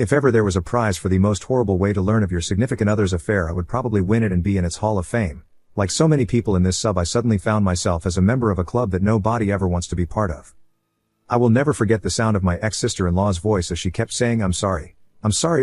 If ever there was a prize for the most horrible way to learn of your significant other's affair, I would probably win it and be in its Hall of Fame. Like so many people in this sub, I suddenly found myself as a member of a club that nobody ever wants to be part of. I will never forget the sound of my ex-sister-in-law's voice as she kept saying I'm sorry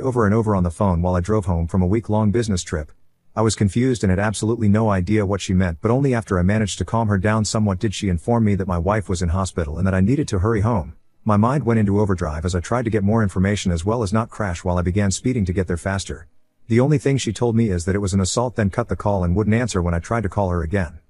over and over on the phone while I drove home from a week-long business trip. I was confused and had absolutely no idea what she meant, but only after I managed to calm her down somewhat did she inform me that my wife was in hospital and that I needed to hurry home. My mind went into overdrive as I tried to get more information as well as not crash while I began speeding to get there faster. The only thing she told me is that it was an assault, then cut the call and wouldn't answer when I tried to call her again.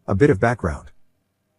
A bit of background.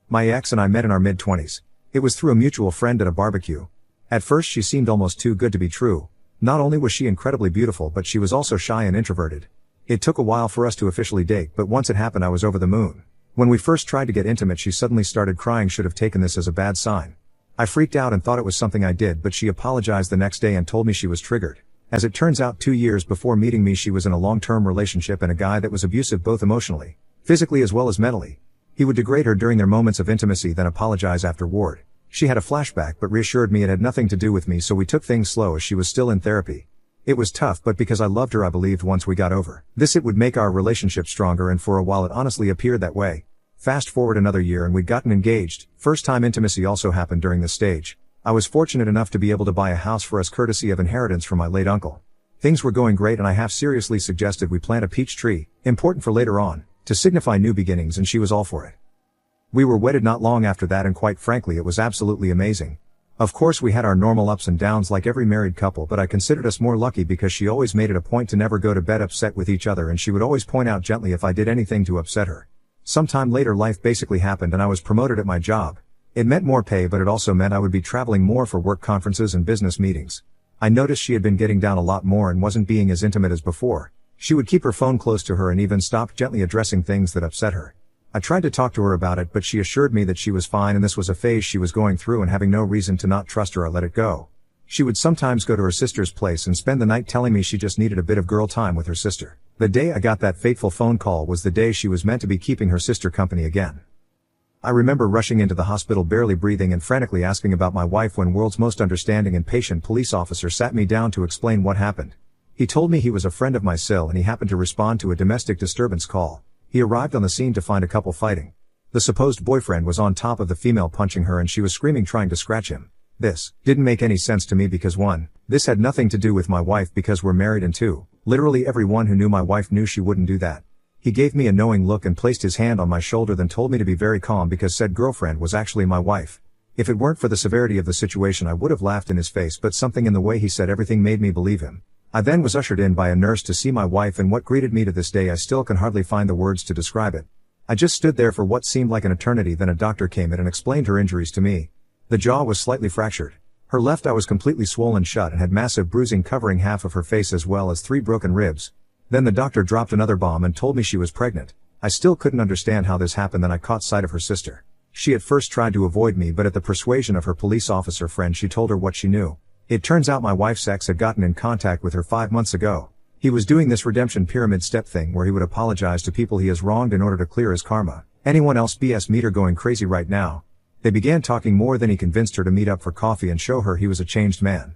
My ex and I met in our mid-20s. It was through a mutual friend at a barbecue. At first she seemed almost too good to be true. Not only was she incredibly beautiful, but she was also shy and introverted. It took a while for us to officially date, but once it happened I was over the moon. When we first tried to get intimate she suddenly started crying. Should have taken this as a bad sign. I freaked out and thought it was something I did, but she apologized the next day and told me she was triggered. As it turns out, 2 years before meeting me she was in a long-term relationship and a guy that was abusive both emotionally, physically as well as mentally. He would degrade her during their moments of intimacy, then apologize afterward. She had a flashback but reassured me it had nothing to do with me, so we took things slow as she was still in therapy. It was tough, but because I loved her I believed once we got over this it would make our relationship stronger, and for a while it honestly appeared that way. Fast forward another year and we'd gotten engaged. First time intimacy also happened during this stage. I was fortunate enough to be able to buy a house for us courtesy of inheritance from my late uncle. Things were going great and I half seriously suggested we plant a peach tree, important for later on, to signify new beginnings, and she was all for it. We were wedded not long after that and quite frankly it was absolutely amazing. Of course we had our normal ups and downs like every married couple, but I considered us more lucky because she always made it a point to never go to bed upset with each other, and she would always point out gently if I did anything to upset her. Sometime later life basically happened and I was promoted at my job. It meant more pay, but it also meant I would be traveling more for work conferences and business meetings. I noticed she had been getting down a lot more and wasn't being as intimate as before. She would keep her phone close to her and even stopped gently addressing things that upset her. I tried to talk to her about it, but she assured me that she was fine and this was a phase she was going through, and having no reason to not trust her I let it go. She would sometimes go to her sister's place and spend the night telling me she just needed a bit of girl time with her sister. The day I got that fateful phone call was the day she was meant to be keeping her sister company again. I remember rushing into the hospital barely breathing and frantically asking about my wife when world's most understanding and patient police officer sat me down to explain what happened. He told me he was a friend of my cell and he happened to respond to a domestic disturbance call. He arrived on the scene to find a couple fighting. The supposed boyfriend was on top of the female punching her and she was screaming trying to scratch him. This didn't make any sense to me because 1, this had nothing to do with my wife because we're married, and 2, literally everyone who knew my wife knew she wouldn't do that. He gave me a knowing look and placed his hand on my shoulder, then told me to be very calm because said girlfriend was actually my wife. If it weren't for the severity of the situation I would have laughed in his face, but something in the way he said everything made me believe him. I then was ushered in by a nurse to see my wife, and what greeted me to this day I still can hardly find the words to describe it. I just stood there for what seemed like an eternity, then a doctor came in and explained her injuries to me. The jaw was slightly fractured. Her left eye was completely swollen shut and had massive bruising covering half of her face as well as 3 broken ribs. Then the doctor dropped another bomb and told me she was pregnant. I still couldn't understand how this happened. Then I caught sight of her sister. She at first tried to avoid me, but at the persuasion of her police officer friend she told her what she knew. It turns out my wife's ex had gotten in contact with her 5 months ago. He was doing this redemption pyramid step thing where he would apologize to people he has wronged in order to clear his karma. Anyone else BS meter going crazy right now. They began talking more, then he convinced her to meet up for coffee and show her he was a changed man.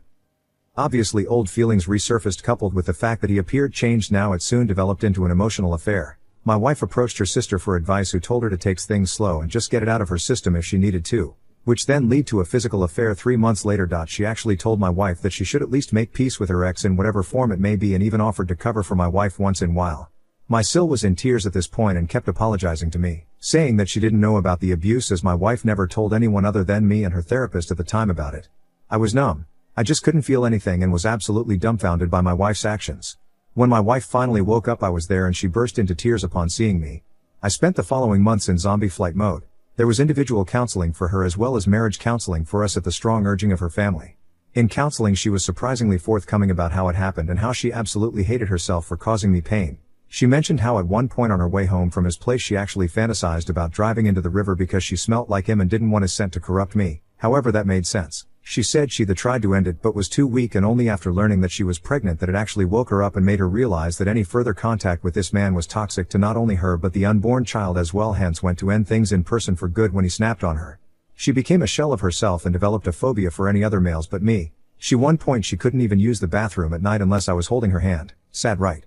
Obviously old feelings resurfaced, coupled with the fact that he appeared changed now. It soon developed into an emotional affair. My wife approached her sister for advice, who told her to take things slow and just get it out of her system if she needed to, which then led to a physical affair 3 months later. She actually told my wife that she should at least make peace with her ex in whatever form it may be, and even offered to cover for my wife once in a while. My sil was in tears at this point and kept apologizing to me, saying that she didn't know about the abuse as my wife never told anyone other than me and her therapist at the time about it. I was numb. I just couldn't feel anything and was absolutely dumbfounded by my wife's actions. When my wife finally woke up I was there and she burst into tears upon seeing me. I spent the following months in zombie flight mode. There was individual counseling for her as well as marriage counseling for us at the strong urging of her family. In counseling she was surprisingly forthcoming about how it happened and how she absolutely hated herself for causing me pain. She mentioned how at one point on her way home from his place she actually fantasized about driving into the river because she smelt like him and didn't want his scent to corrupt me. However, that made sense. She said she tried to end it but was too weak, and only after learning that she was pregnant that it actually woke her up and made her realize that any further contact with this man was toxic to not only her but the unborn child as well, hence went to end things in person for good when he snapped on her. She became a shell of herself and developed a phobia for any other males but me. One point she couldn't even use the bathroom at night unless I was holding her hand. Sad, right?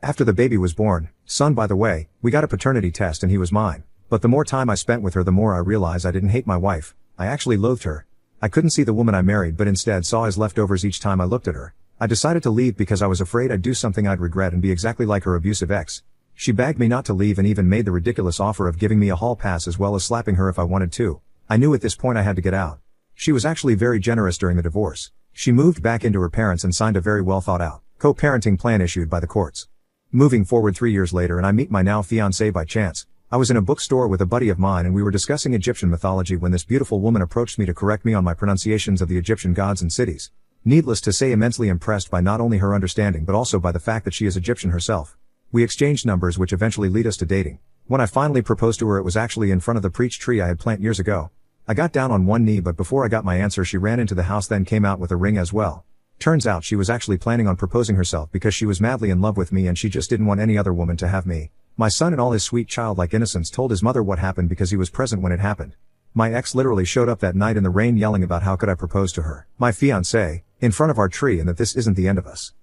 After the baby was born, son by the way, we got a paternity test and he was mine. But the more time I spent with her the more I realized I didn't hate my wife. I actually loathed her. I couldn't see the woman I married but instead saw as leftovers each time I looked at her. I decided to leave because I was afraid I'd do something I'd regret and be exactly like her abusive ex. She begged me not to leave and even made the ridiculous offer of giving me a hall pass as well as slapping her if I wanted to. I knew at this point I had to get out. She was actually very generous during the divorce. She moved back into her parents and signed a very well thought out co-parenting plan issued by the courts. Moving forward 3 years later and I meet my now fiancé by chance. I was in a bookstore with a buddy of mine and we were discussing Egyptian mythology when this beautiful woman approached me to correct me on my pronunciations of the Egyptian gods and cities. Needless to say, immensely impressed by not only her understanding but also by the fact that she is Egyptian herself. We exchanged numbers which eventually lead us to dating. When I finally proposed to her it was actually in front of the preach tree I had planted years ago. I got down on one knee but before I got my answer she ran into the house then came out with a ring as well. Turns out she was actually planning on proposing herself because she was madly in love with me and she just didn't want any other woman to have me. My son in all his sweet childlike innocence told his mother what happened because he was present when it happened. My ex literally showed up that night in the rain yelling about how could I propose to her, my fiancé, in front of our tree and that this isn't the end of us.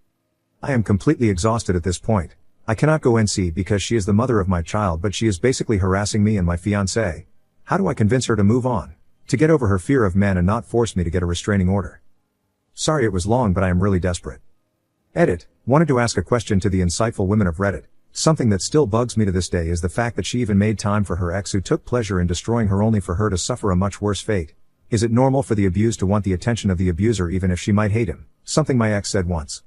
I am completely exhausted at this point. I cannot go NC because she is the mother of my child but she is basically harassing me and my fiancé. How do I convince her to move on? To get over her fear of men and not force me to get a restraining order? Sorry it was long but I am really desperate. Edit. Wanted to ask a question to the insightful women of Reddit. Something that still bugs me to this day is the fact that she even made time for her ex who took pleasure in destroying her only for her to suffer a much worse fate. Is it normal for the abused to want the attention of the abuser even if she might hate him? Something my ex said once.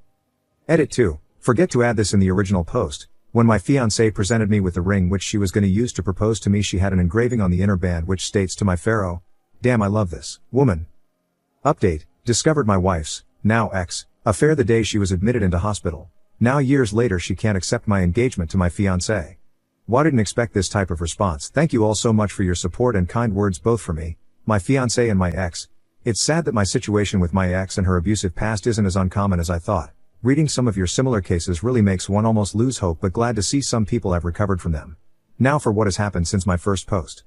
Edit 2. Forget to add this in the original post. When my fiancé presented me with the ring which she was going to use to propose to me she had an engraving on the inner band which states to my pharaoh. Damn, I love this woman. Update. Discovered my wife's, now ex, affair the day she was admitted into hospital. Now years later she can't accept my engagement to my fiancé. Why didn't expect this type of response. Thank you all so much for your support and kind words both for me, my fiancé and my ex. It's sad that my situation with my ex and her abusive past isn't as uncommon as I thought. Reading some of your similar cases really makes one almost lose hope but glad to see some people have recovered from them. Now for what has happened since my first post.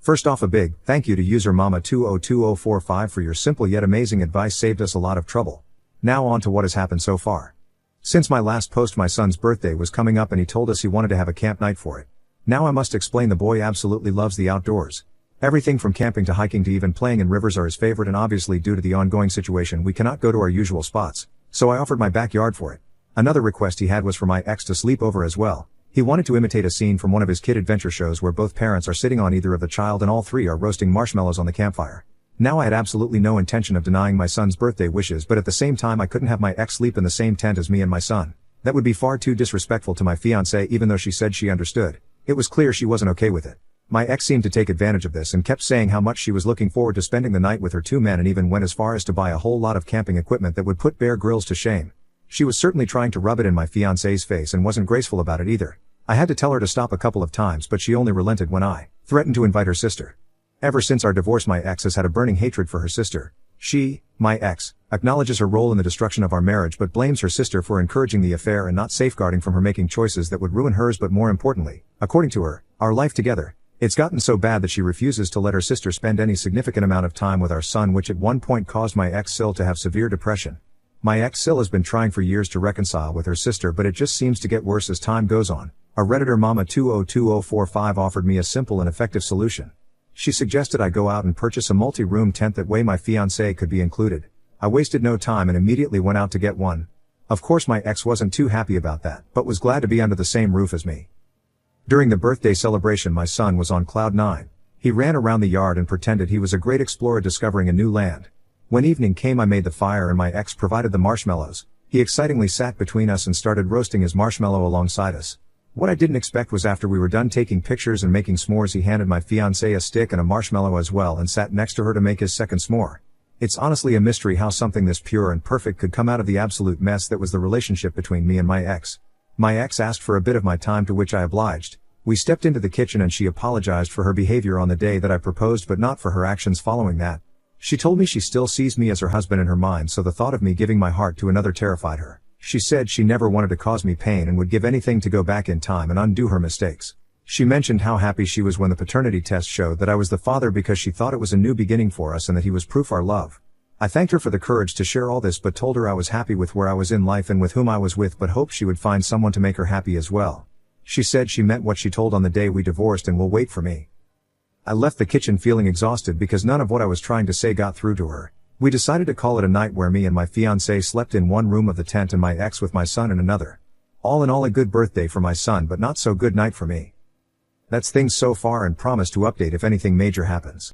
First off, a big thank you to user Mama202045 for your simple yet amazing advice, saved us a lot of trouble. Now on to what has happened so far. Since my last post my son's birthday was coming up and he told us he wanted to have a camp night for it. Now I must explain the boy absolutely loves the outdoors. Everything from camping to hiking to even playing in rivers are his favorite and obviously due to the ongoing situation we cannot go to our usual spots, so I offered my backyard for it. Another request he had was for my ex to sleep over as well. He wanted to imitate a scene from one of his kid adventure shows where both parents are sitting on either of the child and all three are roasting marshmallows on the campfire. Now I had absolutely no intention of denying my son's birthday wishes but at the same time I couldn't have my ex sleep in the same tent as me and my son. That would be far too disrespectful to my fiancé even though she said she understood. It was clear she wasn't okay with it. My ex seemed to take advantage of this and kept saying how much she was looking forward to spending the night with her two men and even went as far as to buy a whole lot of camping equipment that would put Bear Grylls to shame. She was certainly trying to rub it in my fiancé's face and wasn't graceful about it either. I had to tell her to stop a couple of times but she only relented when I threatened to invite her sister. Ever since our divorce my ex has had a burning hatred for her sister. She, my ex, acknowledges her role in the destruction of our marriage but blames her sister for encouraging the affair and not safeguarding from her making choices that would ruin hers but more importantly, according to her, our life together. It's gotten so bad that she refuses to let her sister spend any significant amount of time with our son which at one point caused my ex Sil to have severe depression. My ex Sil has been trying for years to reconcile with her sister but it just seems to get worse as time goes on. A Redditor Mama202045 offered me a simple and effective solution. She suggested I go out and purchase a multi-room tent that way my fiancé could be included. I wasted no time and immediately went out to get one. Of course my ex wasn't too happy about that, but was glad to be under the same roof as me. During the birthday celebration my son was on cloud 9. He ran around the yard and pretended he was a great explorer discovering a new land. When evening came I made the fire and my ex provided the marshmallows. He excitingly sat between us and started roasting his marshmallow alongside us. What I didn't expect was after we were done taking pictures and making s'mores he handed my fiancé a stick and a marshmallow as well and sat next to her to make his second s'more. It's honestly a mystery how something this pure and perfect could come out of the absolute mess that was the relationship between me and my ex. My ex asked for a bit of my time to which I obliged. We stepped into the kitchen and she apologized for her behavior on the day that I proposed but not for her actions following that. She told me she still sees me as her husband in her mind so the thought of me giving my heart to another terrified her. She said she never wanted to cause me pain and would give anything to go back in time and undo her mistakes. She mentioned how happy she was when the paternity test showed that I was the father because she thought it was a new beginning for us and that he was proof our love. I thanked her for the courage to share all this but told her I was happy with where I was in life and with whom I was with but hoped she would find someone to make her happy as well. She said she meant what she told on the day we divorced and will wait for me. I left the kitchen feeling exhausted because none of what I was trying to say got through to her. We decided to call it a night where me and my fiancé slept in one room of the tent and my ex with my son in another. All in all a good birthday for my son but not so good night for me. That's things so far and promise to update if anything major happens.